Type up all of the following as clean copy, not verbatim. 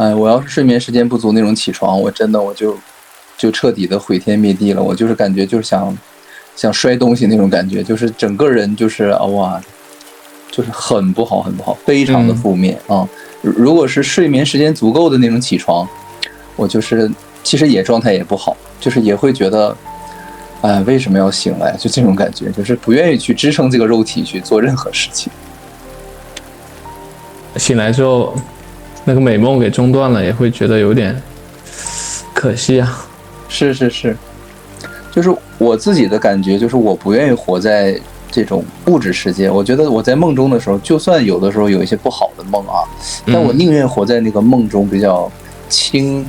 哎，我要是睡眠时间不足那种起床，我真的就彻底的毁天灭地了。我就是感觉就是想摔东西那种感觉，就是整个人就是哇，就是很不好，很不好，非常的负面啊。如果是睡眠时间足够的那种起床，我就是其实也状态也不好，就是也会觉得，哎，为什么要醒来？就这种感觉，就是不愿意去支撑这个肉体去做任何事情。醒来之后，那个美梦给中断了，也会觉得有点可惜啊。是，就是我自己的感觉，就是我不愿意活在这种物质世界。我觉得我在梦中的时候，就算有的时候有一些不好的梦啊，但我宁愿活在那个梦中比较轻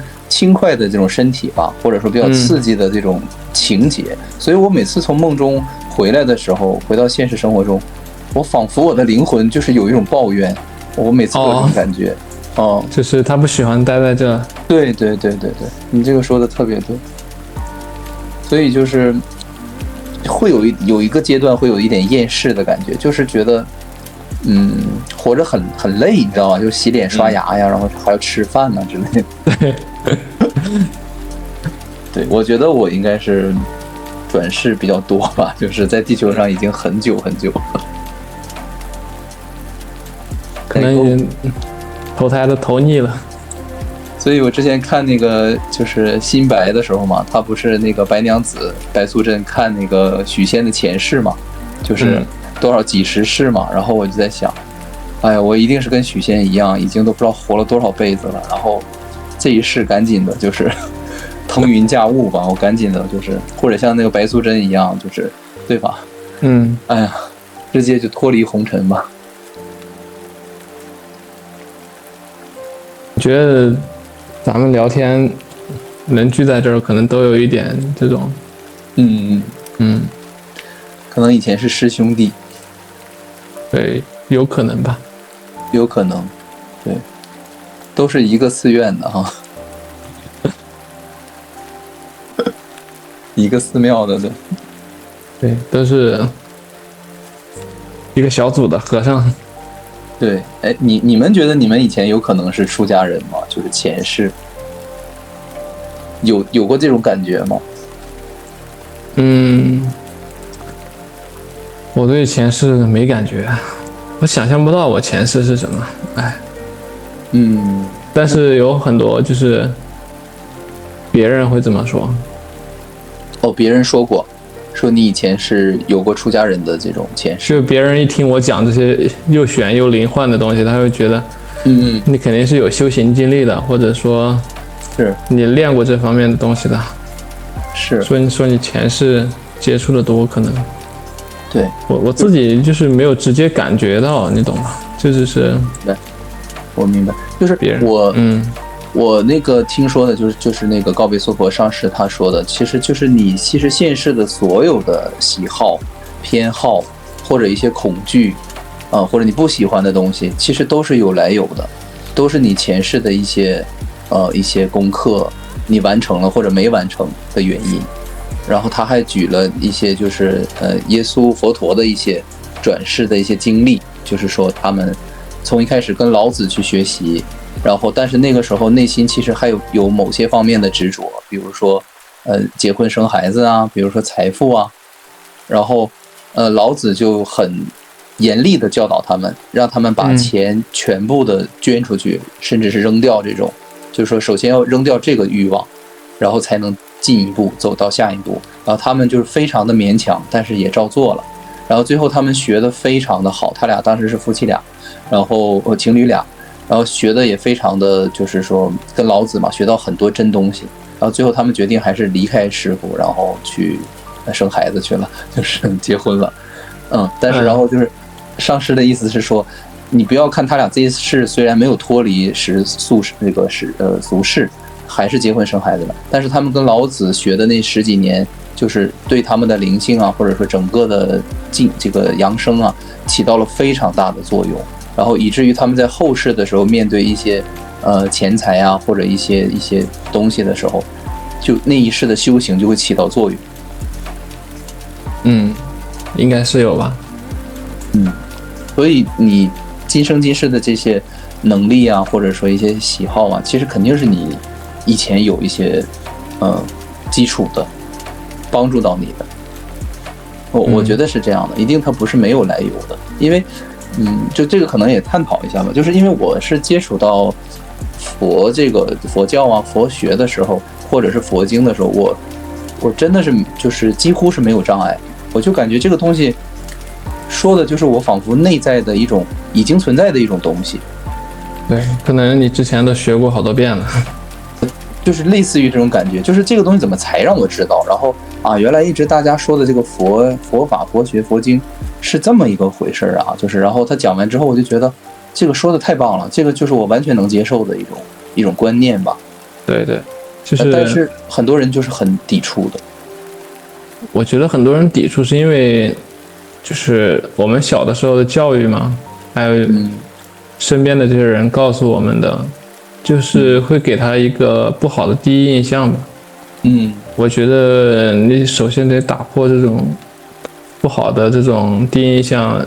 快的这种身体吧，或者说比较刺激的这种情节。所以我每次从梦中回来的时候，回到现实生活中，我仿佛我的灵魂就是有一种抱怨，我每次都有这种感觉。就是他不喜欢待在这。对，你这个说的特别对。所以就是会有一个阶段会有一点厌世的感觉，就是觉得活着很累，你知道吧？就洗脸刷牙呀，然后还要吃饭呐之类的。对，对，我觉得我应该是转世比较多吧，就是在地球上已经很久了，可能也投胎都投腻了。所以我之前看那个就是新白的时候嘛，他不是那个白娘子白素贞看那个许仙的前世嘛，就是多少几十世嘛，然后我就在想，哎呀，我一定是跟许仙一样，已经都不知道活了多少辈子了，然后这一世赶紧的就是腾云驾雾吧，我赶紧的就是或者像那个白素贞一样，就是对吧？哎呀，直接就脱离红尘吧。我觉得咱们聊天能聚在这儿，可能都有一点这种，可能以前是师兄弟，对，有可能吧，有可能，对，都是一个寺院的哈，一个寺庙的，对，都是一个小组的和尚。对，哎，你们觉得你们以前有可能是出家人吗？就是前世有过这种感觉吗？我对前世没感觉，我想象不到我前世是什么，哎，但是有很多就是别人会这么说。别人说过，说你以前是有过出家人的这种前世，就别人一听我讲这些又玄又灵幻的东西，他会觉得，你肯定是有修行经历的，或者说，是你练过这方面的东西的，是，说你前世接触的多，可能，对，我自己就是没有直接感觉到，你懂吗？这只是，我明白，就是别人，我那个听说的就是那个告别娑婆上师他说的，其实就是你其实现世的所有的喜好、偏好或者一些恐惧，或者你不喜欢的东西，其实都是有来有的，都是你前世的一些功课你完成了或者没完成的原因。然后他还举了一些就是耶稣佛陀的一些转世的一些经历，就是说他们从一开始跟老子去学习。然后，但是那个时候内心其实还有某些方面的执着，比如说，结婚生孩子啊，比如说财富啊，然后，老子就很严厉的教导他们，让他们把钱全部的捐出去，甚至是扔掉这种，就是说首先要扔掉这个欲望，然后才能进一步走到下一步。然后他们就是非常的勉强，但是也照做了。然后最后他们学得非常的好，他俩当时是夫妻俩，然后情侣俩。然后学的也非常的，就是说跟老子嘛学到很多真东西，然后最后他们决定还是离开师傅，然后去生孩子去了，就是结婚了，但是然后就是上师的意思是说，你不要看他俩这一世虽然没有脱离俗世，还是结婚生孩子了，但是他们跟老子学的那十几年，就是对他们的灵性啊，或者说整个的这个养生啊，起到了非常大的作用。然后以至于他们在后世的时候面对一些钱财啊或者一些东西的时候，就那一世的修行就会起到作用。应该是有吧。所以你今生今世的这些能力啊，或者说一些喜好啊，其实肯定是你以前有一些基础的，帮助到你的。我觉得是这样的，一定它不是没有来由的，因为就这个可能也探讨一下吧，就是因为我是接触到这个佛教啊、佛学的时候，或者是佛经的时候，我真的是就是几乎是没有障碍，我就感觉这个东西说的就是我仿佛内在的一种已经存在的一种东西。对，可能你之前都学过好多遍了。就是类似于这种感觉，就是这个东西怎么才让我知道？然后原来一直大家说的这个佛法、佛学、佛经是这么一个回事啊！就是然后他讲完之后，我就觉得这个说的太棒了，这个就是我完全能接受的一种观念吧。对对，就是但是很多人就是很抵触的。我觉得很多人抵触是因为就是我们小的时候的教育嘛，还有身边的这些人告诉我们的。就是会给他一个不好的第一印象吧。我觉得你首先得打破这种不好的这种第一印象，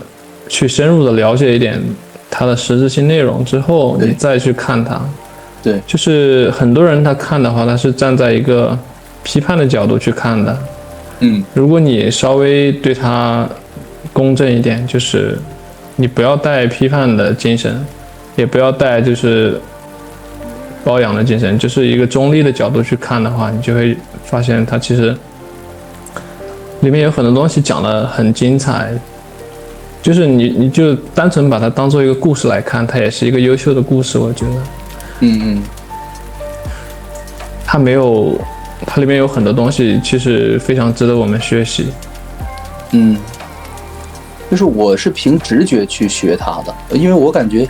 去深入的了解一点它的实质性内容之后，你再去看它。对，就是很多人他看的话，他是站在一个批判的角度去看的。如果你稍微对他公正一点，就是你不要带批判的精神，也不要带就是包养的精神，就是一个中立的角度去看的话，你就会发现它其实里面有很多东西讲得很精彩，就是你就单纯把它当做一个故事来看，它也是一个优秀的故事，我觉得。它里面有很多东西其实非常值得我们学习。就是我是凭直觉去学它的，因为我感觉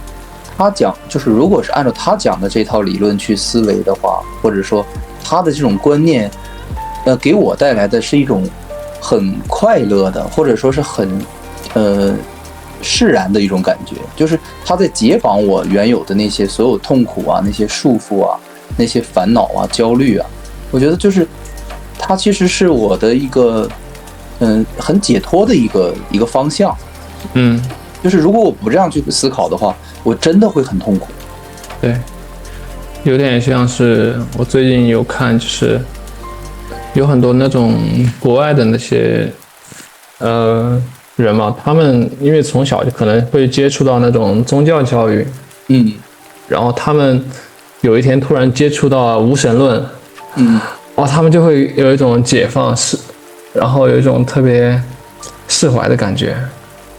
他讲就是如果是按照他讲的这套理论去思维的话，或者说他的这种观念给我带来的是一种很快乐的，或者说是很释然的一种感觉，就是他在解绑我原有的那些所有痛苦啊，那些束缚啊，那些烦恼啊、焦虑啊，我觉得就是他其实是我的一个很解脱的一个方向。就是如果我不这样去思考的话，我真的会很痛苦。对，有点像是我最近有看，就是有很多那种国外的那些人嘛，他们因为从小就可能会接触到那种宗教教育，然后他们有一天突然接触到无神论，他们就会有一种解放，然后有一种特别释怀的感觉。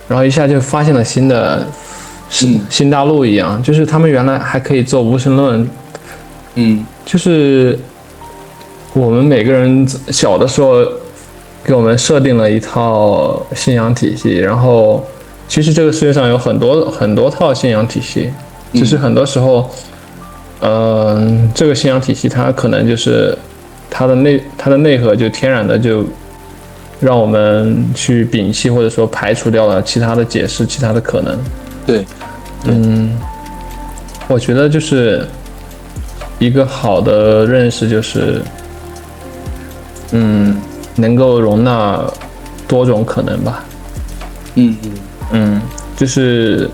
然后一下就发现了新大陆一样，就是他们原来还可以做无神论。就是我们每个人小的时候给我们设定了一套信仰体系，然后其实这个世界上有很多套信仰体系，只是很多时候这个信仰体系它可能就是它的内核就天然的就让我们去摒弃或者说排除掉了其他的解释、其他的可能。对，我觉得就是一个好的认识，就是能够容纳多种可能吧。就是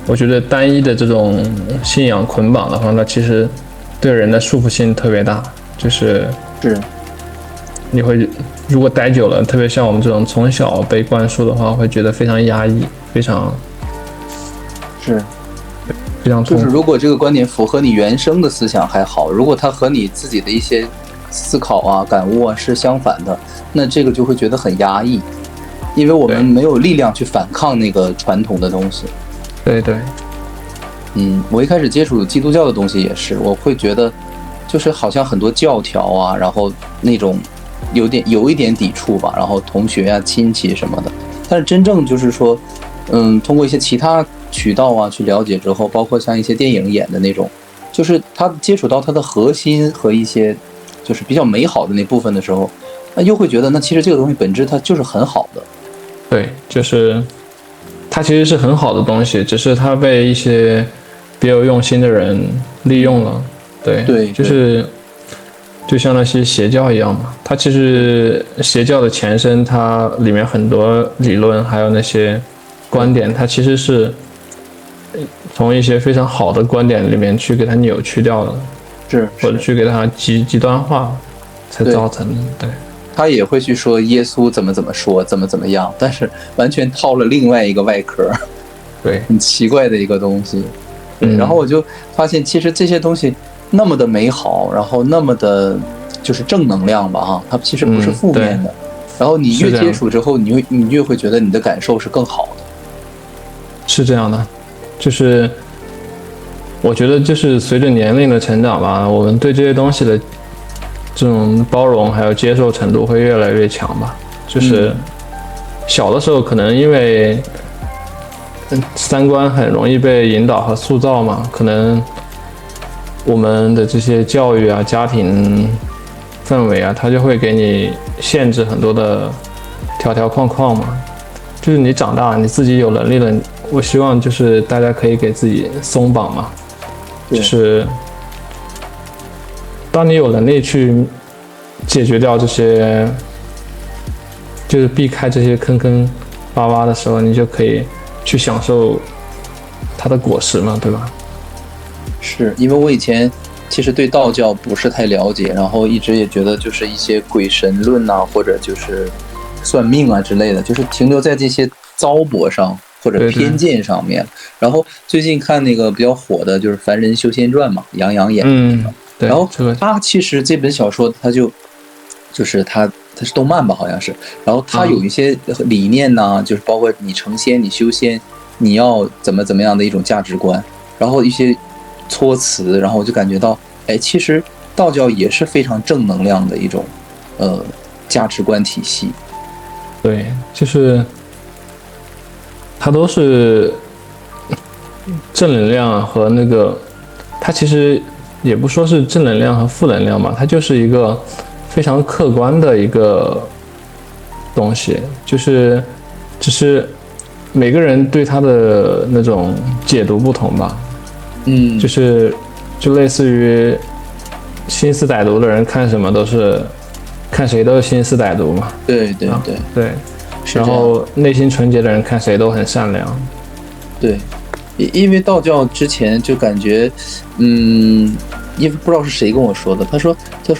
我觉得单一的这种信仰捆绑的话，那其实对人的束缚性特别大，就是你会如果待久了，特别像我们这种从小被灌输的话，会觉得非常压抑，非常痛苦。就是如果这个观点符合你原生的思想还好，如果它和你自己的一些思考啊、感悟啊是相反的，那这个就会觉得很压抑，因为我们没有力量去反抗那个传统的东西。对对，我一开始接触基督教的东西也是，我会觉得就是好像很多教条啊，然后那种有一点抵触吧，然后同学啊、亲戚什么的。但是真正就是说，通过一些其他渠道啊去了解之后，包括像一些电影演的那种，就是他接触到他的核心和一些就是比较美好的那部分的时候，那又会觉得那其实这个东西本质它就是很好的。对，就是它其实是很好的东西，只是它被一些别有用心的人利用了。对，就是就像那些邪教一样嘛，它其实邪教的前身，它里面很多理论还有那些观点，它其实是从一些非常好的观点里面去给它扭曲掉了，或者去给它极端化，才造成的。对，他也会去说耶稣怎么说，怎么样，但是完全套了另外一个外壳，对，很奇怪的一个东西。然后我就发现，其实这些东西那么的美好，然后那么的就是正能量吧，哈，它其实不是负面的。然后你越接触之后，你越会觉得你的感受是更好的。是这样的，就是我觉得就是随着年龄的成长吧，我们对这些东西的这种包容还有接受程度会越来越强吧。就是小的时候可能因为三观很容易被引导和塑造嘛，可能我们的这些教育啊、家庭氛围啊，它就会给你限制很多的条框框嘛。就是你长大，你自己有能力了，我希望就是大家可以给自己松绑嘛。就是当你有能力去解决掉这些，就是避开这些坑洼洼的时候，你就可以去享受它的果实嘛，对吧？是因为我以前其实对道教不是太了解，然后一直也觉得就是一些鬼神论啊，或者就是算命啊之类的，就是停留在这些糟粕上或者偏见上面。然后最近看那个比较火的就是《凡人修仙传》嘛，杨洋演的。对。然后他其实这本小说他就是他是动漫吧，好像是。然后他有一些理念呢，就是包括你成仙、你修仙，你要怎么样的一种价值观，然后一些措辞，然后我就感觉到，哎，其实道教也是非常正能量的一种价值观体系。对，就是它都是正能量和那个，它其实也不说是正能量和负能量嘛，它就是一个非常客观的一个东西，就是只是每个人对它的那种解读不同吧。就类似于心思歹毒的人看什么都是看谁都是心思歹毒嘛。对。然后内心纯洁的人看谁都很善良。对，因为道教之前就感觉，因为不知道是谁跟我说的，他说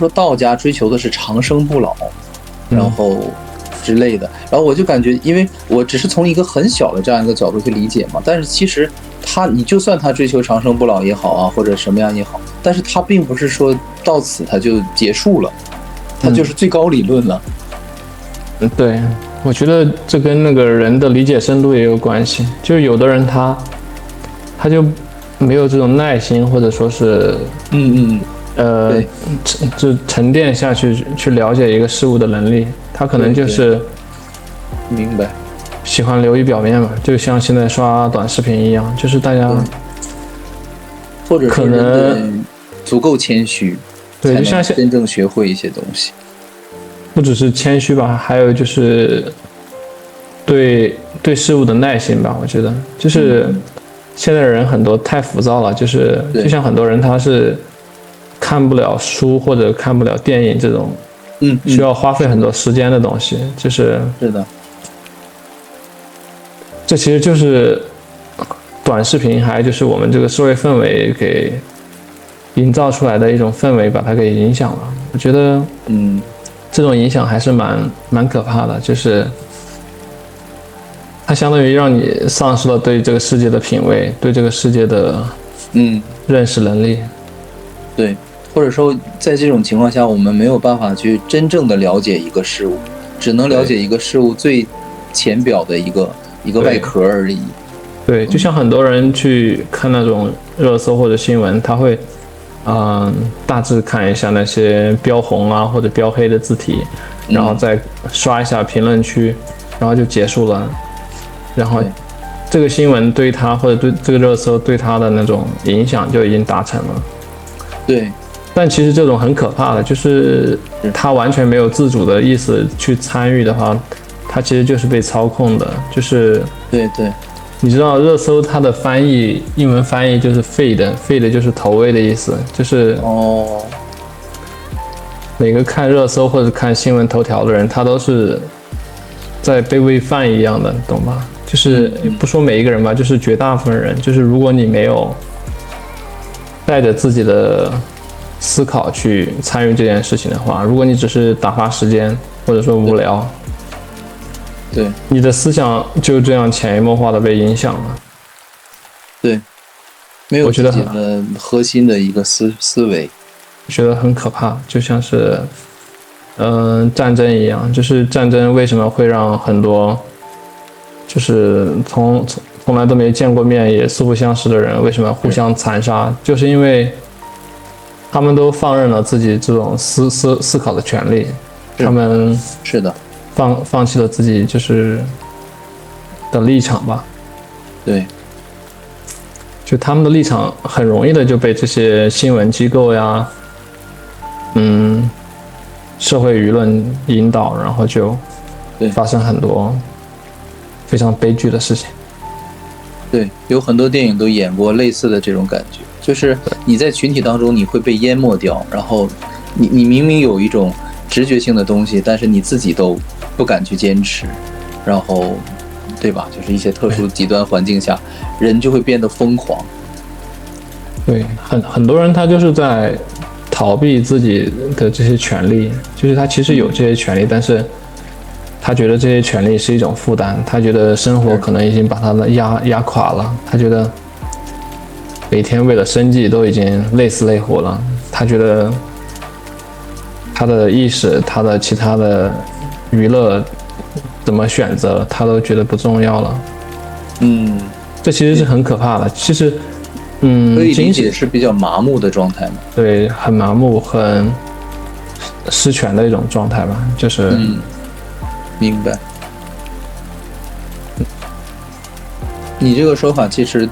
道家追求的是长生不老，然后之类的。然后我就感觉，因为我只是从一个很小的这样一个角度去理解嘛，但是其实你就算他追求长生不老也好啊，或者什么样也好，但是他并不是说到此他就结束了，他就是最高理论了。对，我觉得这跟那个人的理解深度也有关系。就是有的人他就没有这种耐心，或者说是就沉淀下去了解一个事物的能力，他可能就是明白，喜欢流于表面嘛，就像现在刷短视频一样，就是大家或者可能足够谦虚，对，就像真正学会一些东西。不只是谦虚吧，还有就是对事物的耐心吧。我觉得就是现在的人很多太浮躁了，就像很多人他是看不了书或者看不了电影这种需要花费很多时间的东西，是的，这其实就是短视频还就是我们这个社会氛围给营造出来的一种氛围，把它给影响了。我觉得这种影响还是蛮可怕的，就是它相当于让你丧失了对这个世界的品味，对这个世界的认识能力。对，或者说在这种情况下，我们没有办法去真正的了解一个事物，只能了解一个事物最浅表的一个外壳而已。对，就像很多人去看那种热搜或者新闻，他会大致看一下那些标红啊或者标黑的字体，然后再刷一下评论区，然后就结束了。然后这个新闻对他或者对这个热搜对他的那种影响就已经达成了。对，但其实这种很可怕的，就是他完全没有自主的意思去参与的话，他其实就是被操控的。就是对，你知道热搜它的翻译，英文翻译就是 feed 就是投喂的意思，就是每个看热搜或者看新闻头条的人，他都是在被喂饭一样的，懂吧？就是不说每一个人吧，就是绝大部分人，就是如果你没有带着自己的思考去参与这件事情的话，如果你只是打发时间或者说无聊，对，你的思想就这样潜移默化的被影响了。对，没有自己的核心的一个思维，我觉得很可怕，就像是战争一样，就是战争为什么会让很多就是从来都没见过面也素不相识的人为什么互相残杀，就是因为他们都放任了自己这种思考的权利，他们是的放弃了自己就是的立场吧。对，就他们的立场很容易的就被这些新闻机构呀社会舆论引导，然后就发生很多非常悲剧的事情。对，有很多电影都演过类似的这种感觉，就是你在群体当中你会被淹没掉，然后你明明有一种直觉性的东西，但是你自己都不敢去坚持，然后对吧，就是一些特殊极端环境下人就会变得疯狂。对，很多人他就是在逃避自己的这些权利，就是他其实有这些权利，但是他觉得这些权利是一种负担，他觉得生活可能已经把他的压垮了，他觉得每天为了生计都已经累死累活了，他觉得他的意识，他的其他的娱乐怎么选择，他都觉得不重要了。这其实是很可怕的。其实可以理解是比较麻木的状态嘛。对，很麻木，很失权的一种状态吧，就是明白。你这个说法其实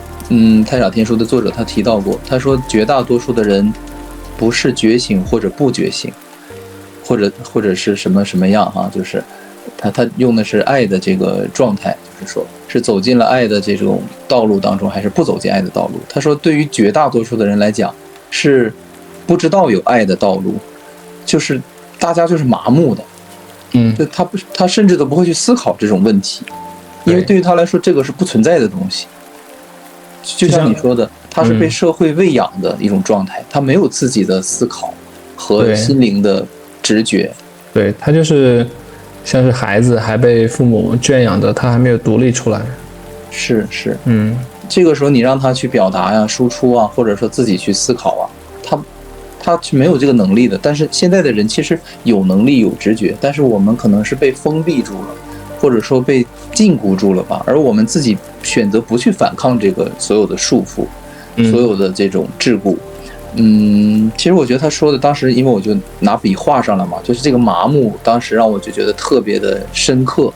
太傻天书的作者他提到过，他说绝大多数的人不是觉醒或者不觉醒，或者是什么样哈，就是他用的是爱的这个状态，就是说是走进了爱的这种道路当中，还是不走进爱的道路。他说对于绝大多数的人来讲是不知道有爱的道路，就是大家就是麻木的，就他甚至都不会去思考这种问题，因为对于他来说这个是不存在的东西。就像你说的，他是被社会喂养的一种状态，他没有自己的思考和心灵的直觉。对，他就是像是孩子还被父母圈养着，他还没有独立出来。是，这个时候你让他去表达呀、输出啊，或者说自己去思考啊，他是没有这个能力的。但是现在的人其实有能力、有直觉，但是我们可能是被封闭住了，或者说被禁锢住了吧，而我们自己选择不去反抗这个所有的束缚，所有的这种桎梏。其实我觉得他说的当时，因为我就拿笔画上了嘛，就是这个麻木，当时让我就觉得特别的深刻。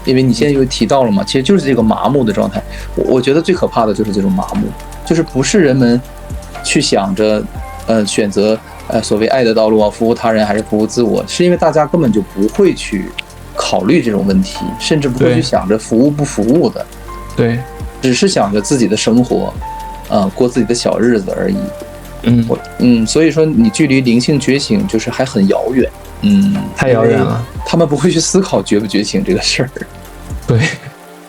因为你现在又提到了嘛，其实就是这个麻木的状态。我觉得最可怕的就是这种麻木，就是不是人们去想着选择所谓爱的道路啊，服务他人还是服务自我，是因为大家根本就不会去考虑这种问题，甚至不会去想着服务不服务的。对，只是想着自己的生活，过自己的小日子而已。所以说你距离灵性觉醒就是还很遥远。太遥远了。他们不会去思考觉不觉醒这个事儿。对，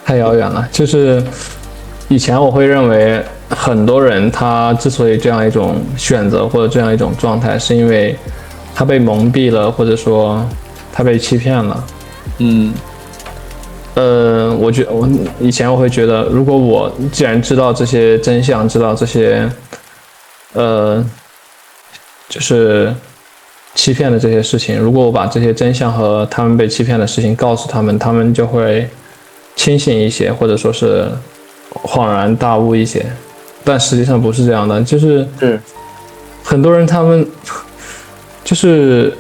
太遥远了。就是以前我会认为很多人他之所以这样一种选择或者这样一种状态，是因为他被蒙蔽了，或者说他被欺骗了。我以前我会觉得，如果我既然知道这些真相，知道这些就是欺骗的这些事情，如果我把这些真相和他们被欺骗的事情告诉他们，他们就会清醒一些，或者说是恍然大悟一些。但实际上不是这样的，就是很多人他们就是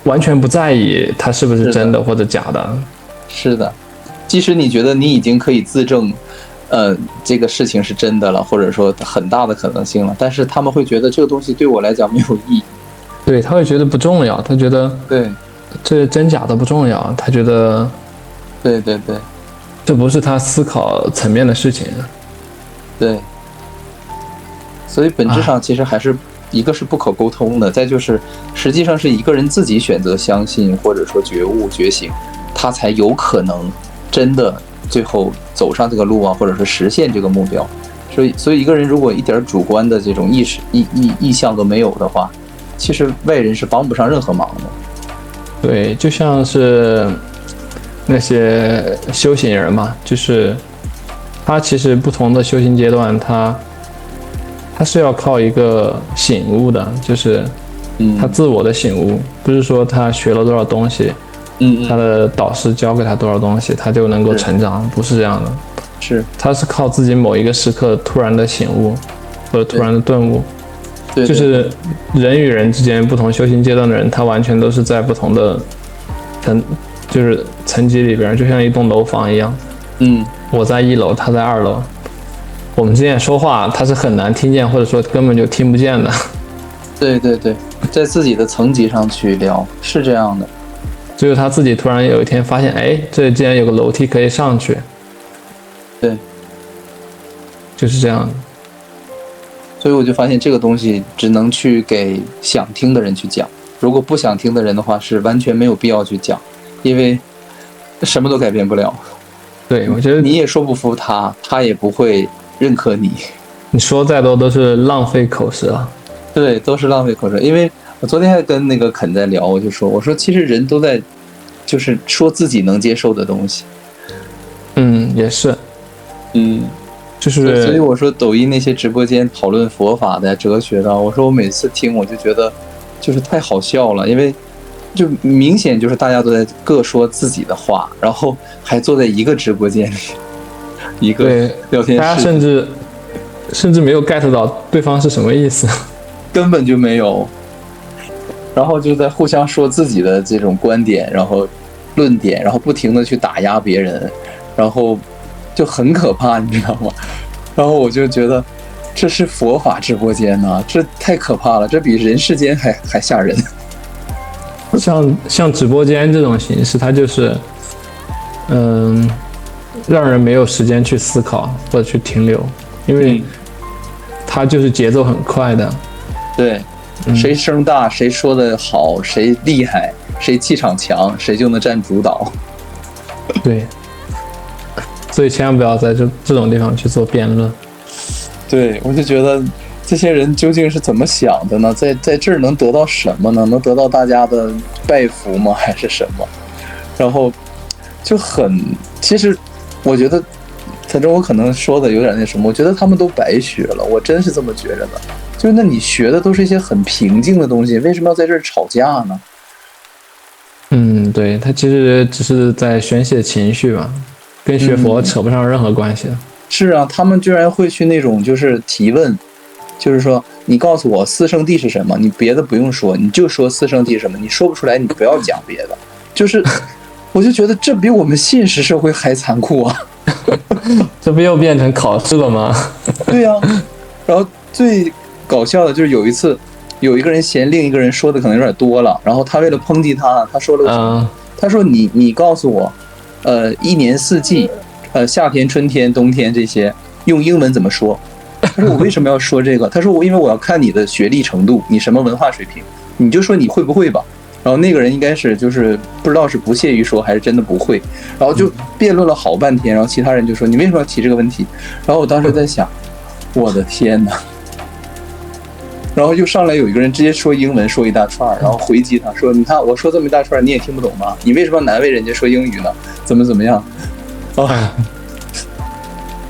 完全不在意它是不是真的或者假的。是的，即使你觉得你已经可以自证这个事情是真的了，或者说很大的可能性了，但是他们会觉得这个东西对我来讲没有意义。对，他会觉得不重要，他觉得这真假都不重要，他觉得对，这不是他思考层面的事情。对，所以本质上其实还是一个是不可沟通的，再就是实际上是一个人自己选择相信或者说觉悟觉醒，他才有可能真的最后走上这个路啊，或者是实现这个目标。所以一个人如果一点主观的这种意向都没有的话，其实外人是帮不上任何忙的。对，就像是那些修行人嘛，就是他其实不同的修行阶段，他是要靠一个醒悟的，就是他自我的醒悟，不是说他学了多少东西，他的导师教给他多少东西，他就能够成长，不是这样的。他是靠自己某一个时刻突然的醒悟或者突然的顿悟。对，就是人与人之间不同修行阶段的人，他完全都是在不同的层级里边，就像一栋楼房一样。我在1楼，他在2楼。我们之间说话，他是很难听见，或者说根本就听不见的。对，在自己的层级上去聊，是这样的。只有他自己突然有一天发现，哎，这里竟然有个楼梯可以上去。对，就是这样。所以我就发现这个东西只能去给想听的人去讲，如果不想听的人的话，是完全没有必要去讲，因为什么都改变不了。对，我觉得你也说不服他，他也不会认可你。你说再多都是浪费口舌。对，都是浪费口舌。因为我昨天还跟那个肯在聊，我说其实人都在就是说自己能接受的东西。也是。所以我说抖音那些直播间讨论佛法的、哲学的，我说我每次听我就觉得就是太好笑了，因为就明显就是大家都在各说自己的话，然后还坐在一个直播间里，一个聊天室，大家甚至没有 get 到对方是什么意思，根本就没有，然后就在互相说自己的这种观点，然后论点，然后不停的去打压别人，然后就很可怕，你知道吗？然后我就觉得这是佛法直播间呐，这太可怕了，这比人世间还吓人。像直播间这种形式，它就是让人没有时间去思考或者去停留，因为它就是节奏很快的。对，谁声大，谁说的好，谁厉害，谁气场强，谁就能占主导。对，所以千万不要在这种地方去做辩论。对，我就觉得这些人究竟是怎么想的呢？在这儿能得到什么呢？能得到大家的拜服吗？还是什么？然后就其实我觉得，反正我可能说的有点那什么，我觉得他们都白学了，我真是这么觉着的。就是那你学的都是一些很平静的东西，为什么要在这儿吵架呢？对，他其实只是在宣泄情绪吧，跟学佛扯不上任何关系。是啊，他们居然会去那种就是提问，就是说你告诉我四圣谛是什么，你别的不用说，你就说四圣谛是什么，你说不出来你不要讲别的。就是我就觉得这比我们现实社会还残酷啊。这不又变成考试了吗？对啊，然后最搞笑的就是有一次有一个人嫌另一个人说的可能有点多了，然后他为了抨击他说了什么？他说你告诉我一年四季夏天春天冬天这些用英文怎么说？他说我为什么要说这个？他说因为我要看你的学历程度，你什么文化水平，你就说你会不会吧。然后那个人应该是就是不知道是不屑于说还是真的不会，然后就辩论了好半天，然后其他人就说你为什么要提这个问题？然后我当时在想，我的天哪！然后又上来有一个人直接说英文说一大串，然后回击他说：“你看我说这么一大串你也听不懂吗？你为什么要难为人家说英语呢？怎么样？”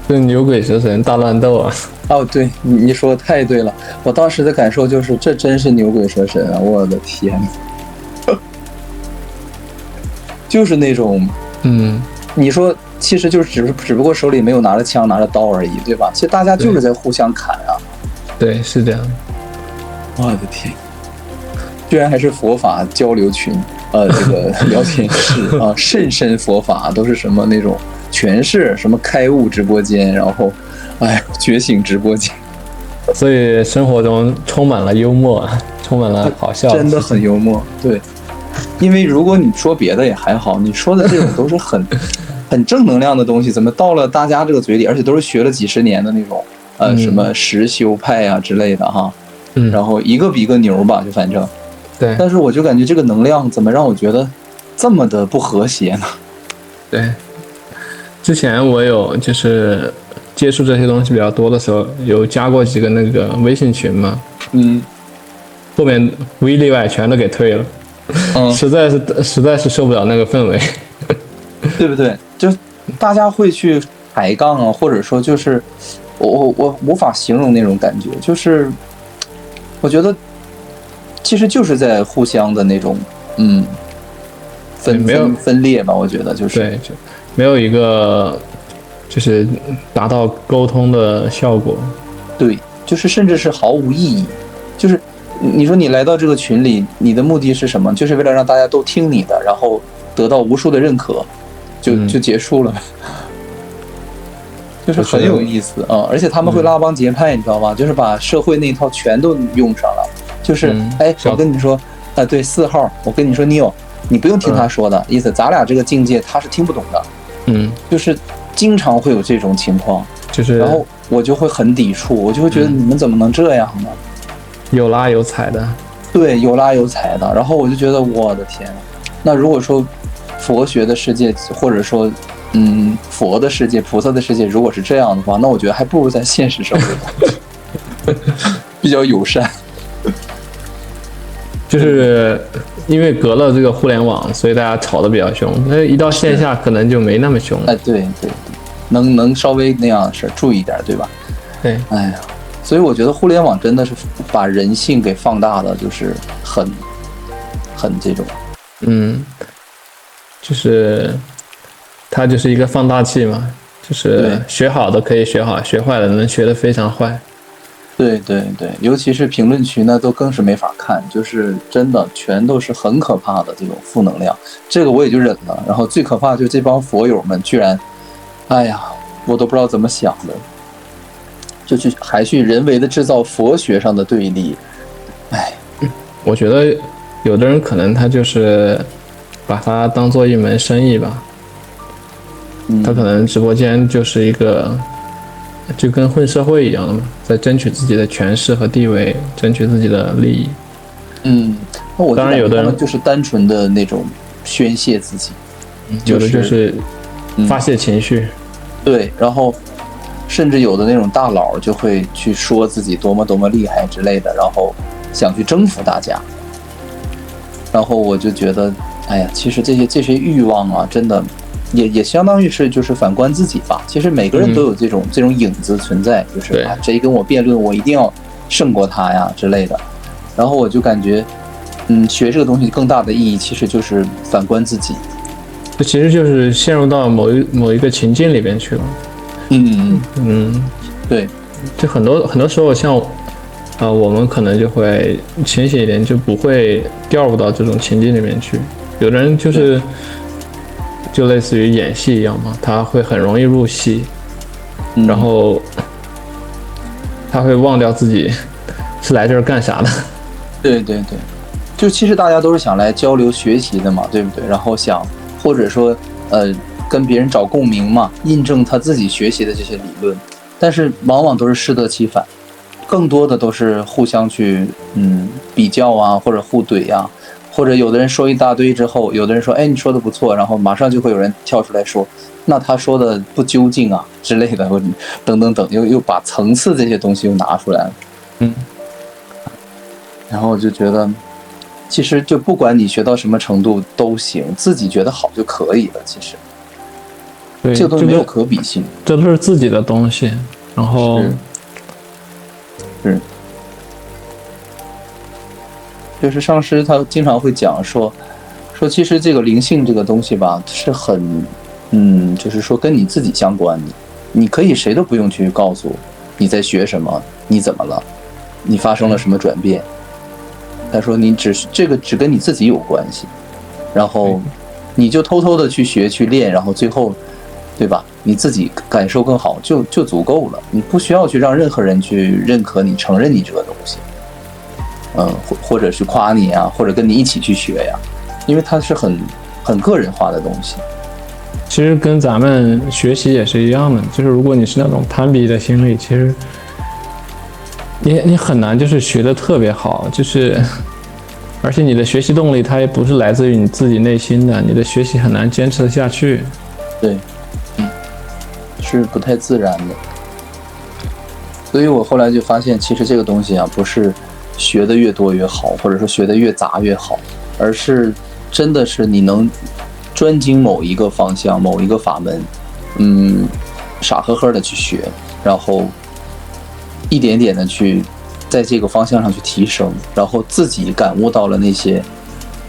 这牛鬼蛇神大乱斗啊！哦，对，你说的太对了，我当时的感受就是这真是牛鬼蛇神啊！我的天，就是那种你说其实就是只不过手里没有拿着枪拿着刀而已，对吧？其实大家就是在互相砍啊。对，是这样。我的天，居然还是佛法交流群，这个聊天室啊，甚深佛法都是什么那种，全是什么开悟直播间，然后，觉醒直播间，所以生活中充满了幽默，充满了好笑，真的很幽默。对，因为如果你说别的也还好，你说的这种都是很正能量的东西，怎么到了大家这个嘴里，而且都是学了几十年的那种，什么实修派啊之类的哈。然后一个比一个牛吧，就反正，对。但是我就感觉这个能量怎么让我觉得这么的不和谐呢？对，之前我有就是接触这些东西比较多的时候，有加过几个那个微信群嘛，后面无一例外全都给退了，实在是受不了那个氛围，对不对？就大家会去抬杠啊，或者说就是我无法形容那种感觉，就是我觉得其实就是在互相的那种分裂吧，我觉得就是对，就没有一个就是达到沟通的效果。对，就是甚至是毫无意义。就是你说你来到这个群里，你的目的是什么？就是为了让大家都听你的，然后得到无数的认可，就结束了。就是很有意思啊，而且他们会拉帮结派，你知道吗？就是把社会那一套全都用上了。就是我跟你说，对4号，我跟你说，Neo，你不用听他说的意思，咱俩这个境界他是听不懂的。就是经常会有这种情况，就是然后我就会很抵触，我就会觉得你们怎么能这样呢？有拉有踩的，对，有拉有踩的。然后我就觉得我的天，那如果说佛学的世界，或者说佛的世界、菩萨的世界，如果是这样的话，那我觉得还不如在现实社会比较友善。就是因为隔了这个互联网，所以大家吵得比较凶。那一到线下可能就没那么凶了。对，能稍微那样是注意点，对吧？对，哎呀，所以我觉得互联网真的是把人性给放大的，就是很这种。就是它就是一个放大器嘛，就是学好的可以学好，学坏的能学得非常坏。对，尤其是评论区呢，都更是没法看，就是真的全都是很可怕的这种负能量，这个我也就忍了。然后最可怕就是这帮佛友们居然，哎呀，我都不知道怎么想的，就还去人为的制造佛学上的对立。我觉得有的人可能他就是把它当做一门生意吧，他可能直播间就是一个。就跟混社会一样的嘛，在争取自己的权势和地位，争取自己的利益。那我当然有的人就是单纯的那种宣泄自己，有的就是发泄情绪。对，然后甚至有的那种大佬就会去说自己多么多么厉害之类的，然后想去征服大家。然后我就觉得，哎呀，其实这些欲望啊，真的。也相当于是就是反观自己吧。其实每个人都有这种影子存在，就是谁跟我辩论，我一定要胜过他呀之类的。然后我就感觉，学这个东西更大的意义其实就是反观自己。这其实就是陷入到某一个情境里边去了。对，就很多时候像我们可能就会清醒一点，就不会掉入到这种情境里面去。有的人就类似于演戏一样嘛，他会很容易入戏，然后他会忘掉自己是来这儿干啥的。对，就其实大家都是想来交流学习的嘛，对不对？然后想或者说跟别人找共鸣嘛，印证他自己学习的这些理论，但是往往都是适得其反，更多的都是互相去比较啊，或者互怼啊。或者有的人说一大堆之后，有的人说你说的不错，然后马上就会有人跳出来说那他说的不究竟啊之类的，等又把层次这些东西又拿出来了。然后我就觉得其实就不管你学到什么程度都行，自己觉得好就可以了。其实对，这个东西没有可比性，这都是自己的东西。然后是就是上师他经常会讲说其实这个灵性这个东西吧是很就是说跟你自己相关的，你可以谁都不用去告诉你在学什么，你怎么了，你发生了什么转变。他说你这个只跟你自己有关系，然后你就偷偷的去学去练，然后最后对吧，你自己感受更好就足够了，你不需要去让任何人去认可你承认你这个东西。或者去夸你啊，或者跟你一起去学呀，因为它是很个人化的东西。其实跟咱们学习也是一样的，就是如果你是那种攀比的心理，其实你很难就是学得特别好，就是而且你的学习动力它也不是来自于你自己内心的，你的学习很难坚持得下去。对，是不太自然的。所以我后来就发现，其实这个东西啊，不是学的越多越好，或者说学的越杂越好，而是真的是你能专精某一个方向、某一个法门，傻呵呵的去学，然后一点点的去在这个方向上去提升，然后自己感悟到了那些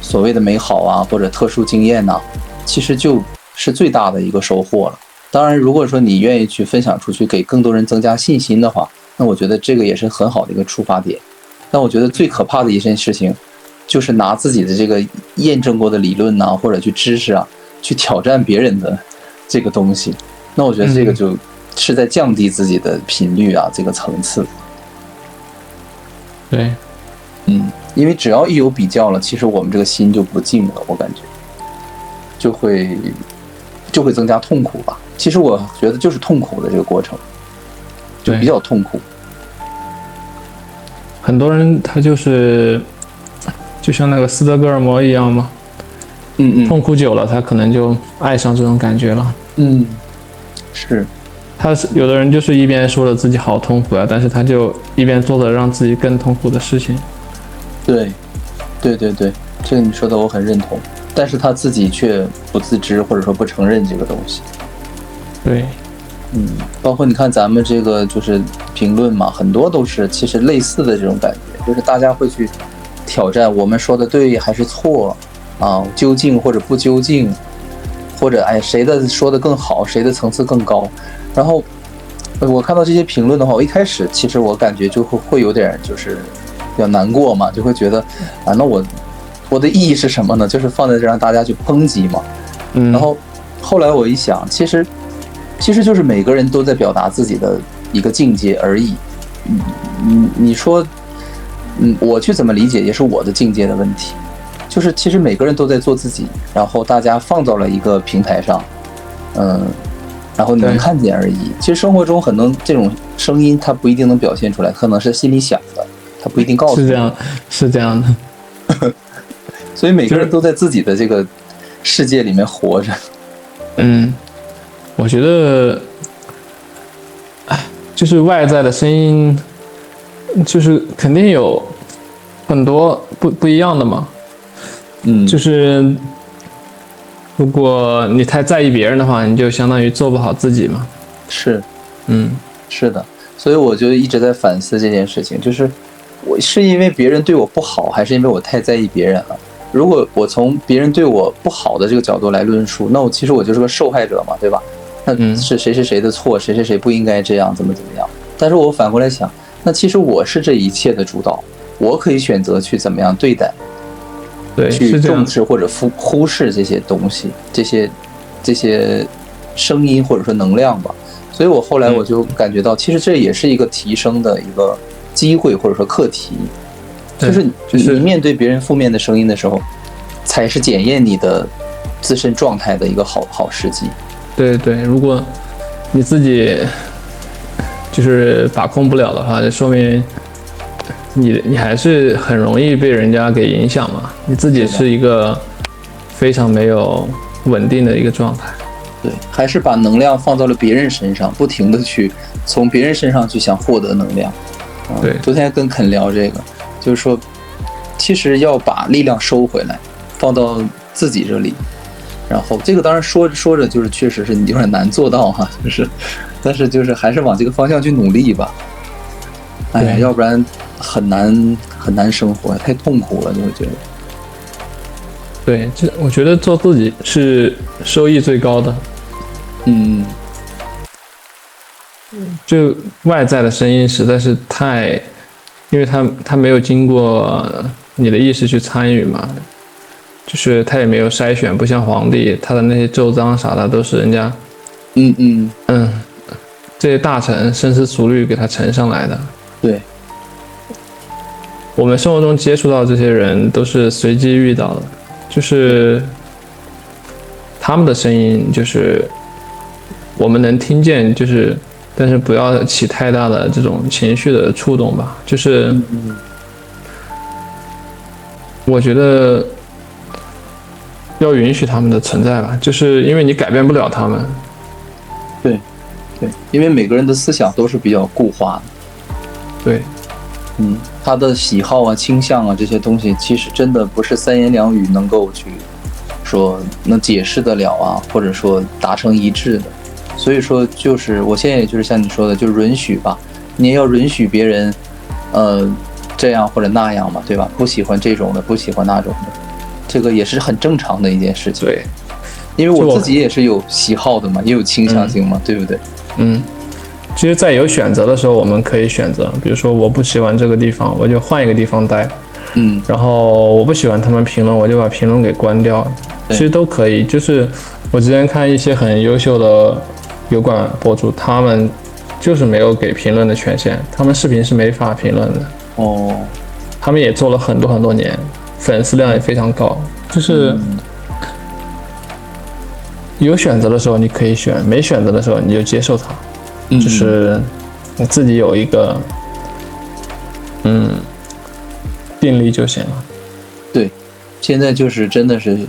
所谓的美好啊，或者特殊经验呐，其实就是最大的一个收获了。当然，如果说你愿意去分享出去，给更多人增加信心的话，那我觉得这个也是很好的一个出发点。但我觉得最可怕的一件事情，就是拿自己的这个验证过的理论呐，或者去知识啊，去挑战别人的这个东西。那我觉得这个就是在降低自己的频率啊，这个层次。对，因为只要一有比较了，其实我们这个心就不静了，我感觉就会增加痛苦吧。其实我觉得就是痛苦的这个过程，就比较痛苦。很多人他就是就像那个斯德哥尔摩一样嘛，痛苦久了，他可能就爱上这种感觉了。是。他有的人就是一边说着自己好痛苦啊，但是他就一边做着让自己更痛苦的事情。对，这个你说的我很认同，但是他自己却不自知，或者说不承认这个东西。对，包括你看咱们这个就是评论嘛，很多都是其实类似的这种感觉，就是大家会去挑战我们说的对还是错啊，究竟或者不究竟，或者谁的说的更好，谁的层次更高。然后我看到这些评论的话，我一开始其实我感觉就会有点就是比较难过嘛，就会觉得那我的意义是什么呢？就是放在这让大家去抨击嘛。然后后来我一想，其实就是每个人都在表达自己的一个境界而已。你说我去怎么理解也是我的境界的问题。就是其实每个人都在做自己，然后大家放到了一个平台上，然后你能看见而已。其实生活中很多这种声音，它不一定能表现出来，可能是心里想的，它不一定告诉你。是这样的。所以每个人都在自己的这个世界里面活着。我觉得，就是外在的声音，就是肯定有很多不一样的嘛。就是如果你太在意别人的话，你就相当于做不好自己嘛。是，是的。所以我就一直在反思这件事情，就是我是因为别人对我不好，还是因为我太在意别人了？如果我从别人对我不好的这个角度来论述，那其实我就是个受害者嘛，对吧？那是谁的错，谁不应该这样，怎么样？但是我反过来想，那其实我是这一切的主导，我可以选择去怎么样对待。对，去重视或者忽视这些东西，这些声音或者说能量吧。所以我后来我就感觉到，其实这也是一个提升的一个机会或者说课题，就是你面对别人负面的声音的时候，才是检验你的自身状态的一个好时机。对，如果你自己就是把控不了的话，就说明你还是很容易被人家给影响嘛，你自己是一个非常没有稳定的一个状态。对，还是把能量放到了别人身上，不停的去从别人身上去想获得能量。对，昨天跟肯聊这个，就是说，其实要把力量收回来，放到自己这里。然后这个当然说着就是确实是有点难做到哈，但是就是还是往这个方向去努力吧。要不然很难生活，太痛苦了，就会觉得。对，我觉得做自己是收益最高的。就外在的声音实在是太，因为他没有经过你的意识去参与嘛，就是他也没有筛选，不像皇帝，他的那些奏章啥的都是人家，这些大臣深思熟虑给他呈上来的。对，我们生活中接触到这些人都是随机遇到的，就是他们的声音，就是我们能听见，就是但是不要起太大的这种情绪的触动吧。就是我觉得要允许他们的存在吧，就是因为你改变不了他们。对，对，因为每个人的思想都是比较固化的。对，他的喜好啊、倾向啊这些东西，其实真的不是三言两语能够去说能解释得了啊，或者说达成一致的。所以说，就是我现在也就是像你说的，就是允许吧，你也要允许别人，这样或者那样嘛，对吧？不喜欢这种的，不喜欢那种的，这个也是很正常的一件事情。对，因为我自己也是有喜好的嘛，也有倾向性嘛，对不对？其实，在有选择的时候，我们可以选择，比如说我不喜欢这个地方，我就换一个地方待。然后我不喜欢他们评论，我就把评论给关掉。其实都可以。就是我之前看一些很优秀的油管博主，他们就是没有给评论的权限，他们视频是没法评论的。他们也做了很多很多年，粉丝量也非常高。就是有选择的时候你可以选，没选择的时候你就接受它。就是你自己有一个定力就行了。对，现在就是真的是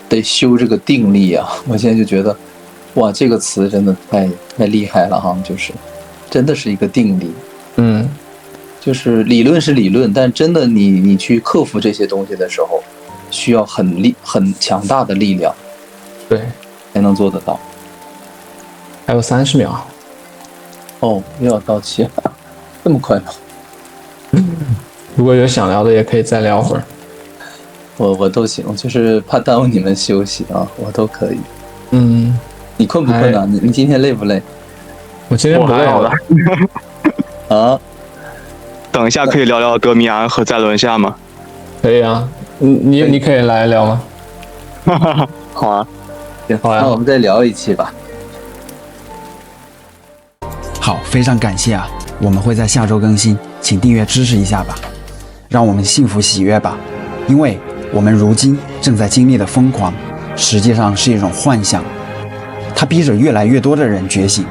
得修这个定力啊！我现在就觉得，哇，这个词真的太厉害了哈！就是真的是一个定力。就是理论是理论，但真的你去克服这些东西的时候，需要很强大的力量，对，才能做得到。还有30秒。又要到期了，这么快吗？如果有想聊的，也可以再聊会儿。我都行，就是怕耽误你们休息啊，我都可以。你困不困啊？你今天累不累？我今天不累了。啊？等一下可以聊聊德米安和在轮下吗？可以啊，你可以来聊吗？好啊，好呀，那我们再聊一期吧。好，非常感谢啊！我们会在下周更新，请订阅支持一下吧，让我们幸福喜悦吧。因为我们如今正在经历的疯狂，实际上是一种幻象，它逼着越来越多的人觉醒。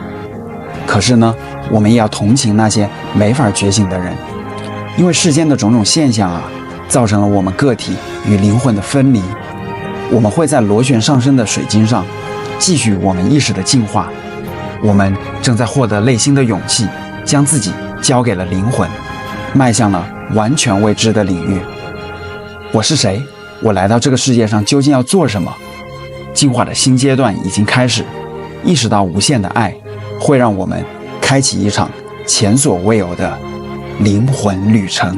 可是呢，我们也要同情那些没法觉醒的人，因为世间的种种现象啊，造成了我们个体与灵魂的分离。我们会在螺旋上升的水晶上，继续我们意识的进化。我们正在获得内心的勇气，将自己交给了灵魂，迈向了完全未知的领域。我是谁？我来到这个世界上究竟要做什么？进化的新阶段已经开始，意识到无限的爱，会让我们开启一场前所未有的灵魂旅程。